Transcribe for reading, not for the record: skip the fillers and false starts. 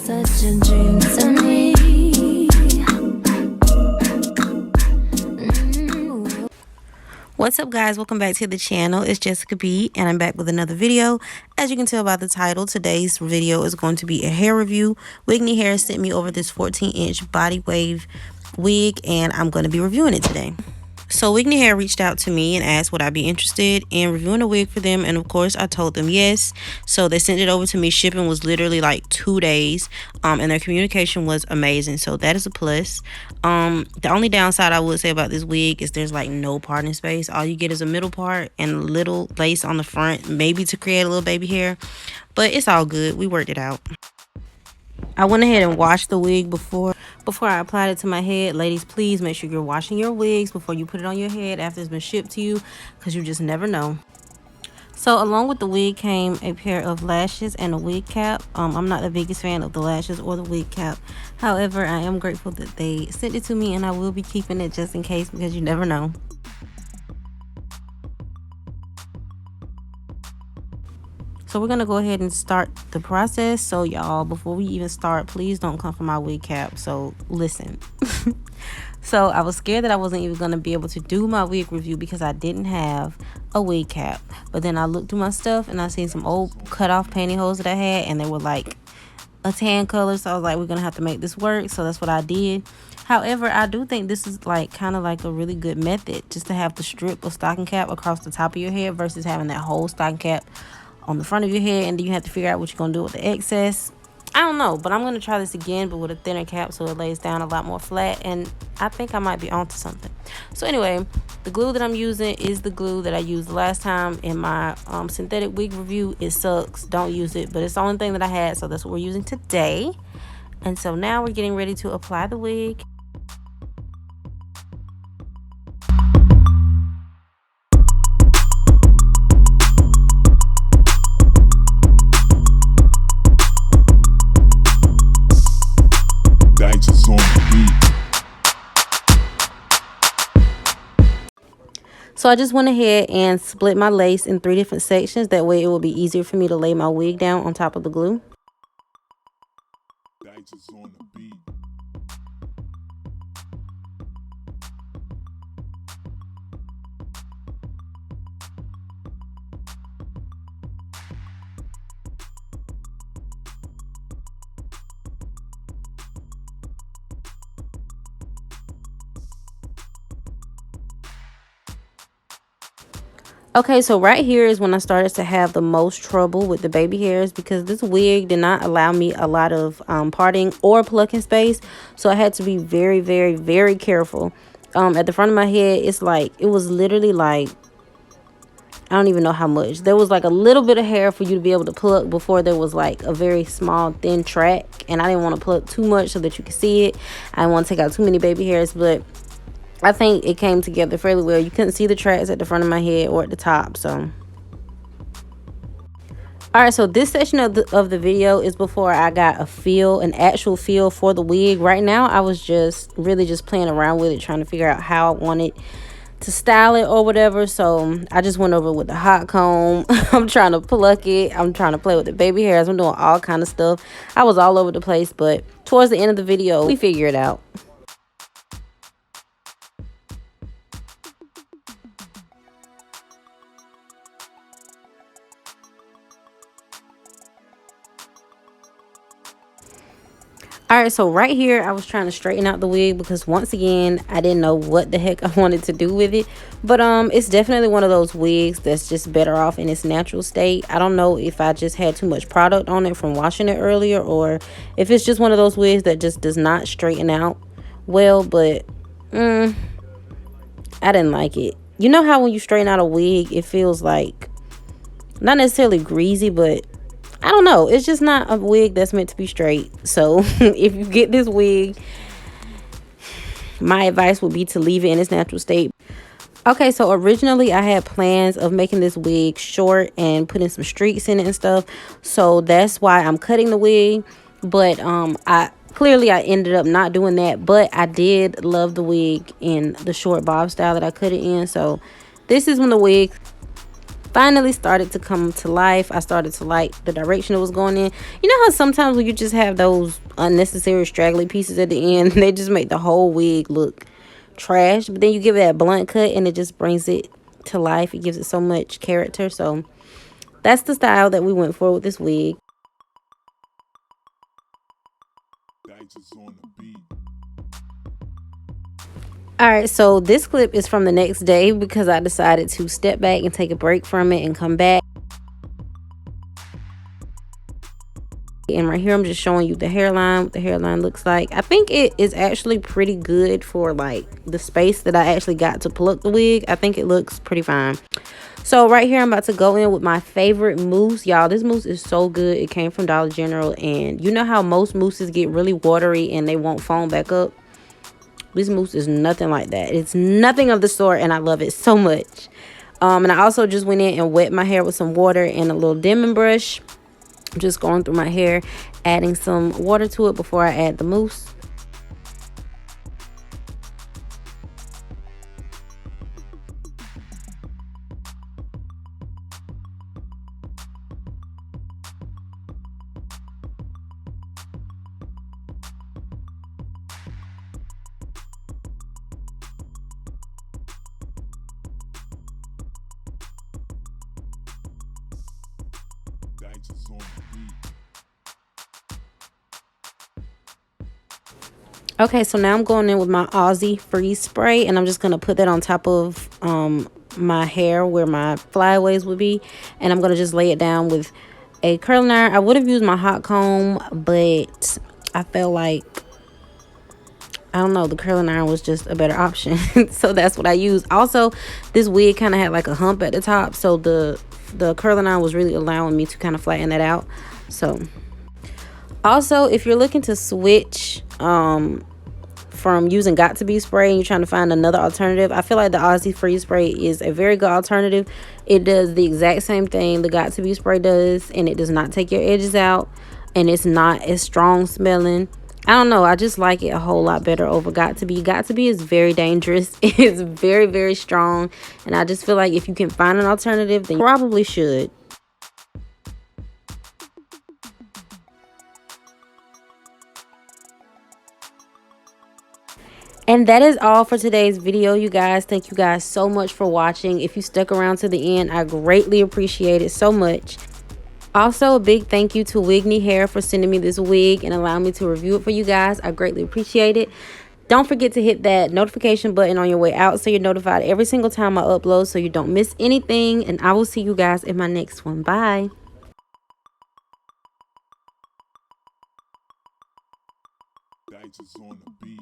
such a dream to me. What's up, guys? Welcome back to the channel. It's Jessica B, and I'm back with another video. As you can tell by the title, today's video is going to be a hair review. WIGNEE Hair sent me over this 14-inch body wave wig, and I'm going to be reviewing it today. So WIGNEE Hair reached out to me and asked would I be interested in reviewing a wig for them, and of course I told them yes. So they sent it over to me. Shipping was literally like 2 days, and their communication was amazing, so that is a plus. The only downside I would say about this wig is there's like no parting space. All you get is a middle part and a little lace on the front, maybe to create a little baby hair, but it's all good. We worked it out. I went ahead and washed the wig before I applied it to my head. Ladies, please make sure you're washing your wigs before you put it on your head after it's been shipped to you, because you just never know. So along with the wig came a pair of lashes and a wig cap. I'm not the biggest fan of the lashes or the wig cap. However, I am grateful that they sent it to me, and I will be keeping it just in case, because you never know. So we're gonna go ahead and start the process. So y'all, before we even start, please don't come for my wig cap. So listen. So I was scared that I wasn't even gonna be able to do my wig review because I didn't have a wig cap. But then I looked through my stuff and I seen some old cut off pantyhose that I had, and they were like a tan color. So I was like, we're gonna have to make this work. So that's what I did. However, I do think this is like kind of like a really good method, just to have the strip of stocking cap across the top of your head versus having that whole stocking cap on the front of your head, and then you have to figure out what you're gonna do with the excess. I don't know, but I'm gonna try this again, but with a thinner cap, so it lays down a lot more flat, and I think I might be onto something. So anyway, the glue that I'm using is the glue that I used last time in my synthetic wig review. It sucks, don't use it, but it's the only thing that I had, so that's what we're using today. And so now we're getting ready to apply the wig. So I just went ahead and split my lace in 3 different sections. That way it will be easier for me to lay my wig down on top of the glue. Okay, so right here is when I started to have the most trouble with the baby hairs, because this wig did not allow me a lot of parting or plucking space. So I had to be very, very, very careful. At the front of my head, it's like, it was literally like, I don't even know how much. There was like a little bit of hair for you to be able to pluck before there was like a very small, thin track. And I didn't want to pluck too much so that you could see it. I didn't want to take out too many baby hairs, but I think it came together fairly well. You couldn't see the tracks at the front of my head or at the top. So all right, so this section of the video is before I got an actual feel for the wig. Right now I was just playing around with it, trying to figure out how I wanted to style it or whatever. So I just went over with the hot comb. I'm trying to pluck it, I'm trying to play with the baby hairs, I'm doing all kind of stuff. I was all over the place, but towards the end of the video we figure it out. All right, so right here I was trying to straighten out the wig because once again I didn't know what the heck I wanted to do with it. But it's definitely one of those wigs that's just better off in its natural state. I don't know if I just had too much product on it from washing it earlier, or if it's just one of those wigs that just does not straighten out well. But I didn't like it. You know how when you straighten out a wig, it feels like not necessarily greasy, but I don't know, it's just not a wig that's meant to be straight. So if you get this wig, my advice would be to leave it in its natural state. Okay, so originally I had plans of making this wig short and putting some streaks in it and stuff. So that's why I'm cutting the wig. But I ended up not doing that. But I did love the wig in the short bob style that I cut it in. So this is when the wig finally started to come to life. I started to like the direction it was going in. You know how sometimes when you just have those unnecessary straggly pieces at the end, they just make the whole wig look trash, but then you give it that blunt cut and it just brings it to life. It gives it so much character. So that's the style that we went for with this wig. Alright, so this clip is from the next day because I decided to step back and take a break from it and come back. And right here I'm just showing you the hairline, what the hairline looks like. I think it is actually pretty good for like the space that I actually got to pluck the wig. I think it looks pretty fine. So right here I'm about to go in with my favorite mousse. Y'all, this mousse is so good. It came from Dollar General, and you know how most mousses get really watery and they won't foam back up? This mousse is nothing like that. It's nothing of the sort, and I love it so much. And I also just went in and wet my hair with some water and a little dimming brush. Just going through my hair, adding some water to it before I add the mousse. Okay, so now I'm going in with my Aussie Freeze Spray, and I'm just going to put that on top of my hair where my flyaways would be, and I'm going to just lay it down with a curling iron. I would have used my hot comb, but I felt like, I don't know, the curling iron was just a better option. So that's what I used. Also, this wig kind of had like a hump at the top, so the curling iron was really allowing me to kind of flatten that out. So also, if you're looking to switch from using Got To Be spray and you're trying to find another alternative, I feel like the Aussie Freeze Spray is a very good alternative. It does the exact same thing the Got To Be spray does, and it does not take your edges out, and it's not as strong smelling. I don't know, I just like it a whole lot better over Got To Be. Got To Be is very dangerous. It's very, very strong, and I just feel like if you can find an alternative, then you probably should. And that is all for today's video, you guys. Thank you guys so much for watching. If you stuck around to the end, I greatly appreciate it so much. Also, a big thank you to WIGNEE Hair for sending me this wig and allowing me to review it for you guys. I greatly appreciate it. Don't forget to hit that notification button on your way out so you're notified every single time I upload so you don't miss anything. And I will see you guys in my next one. Bye. On the beat.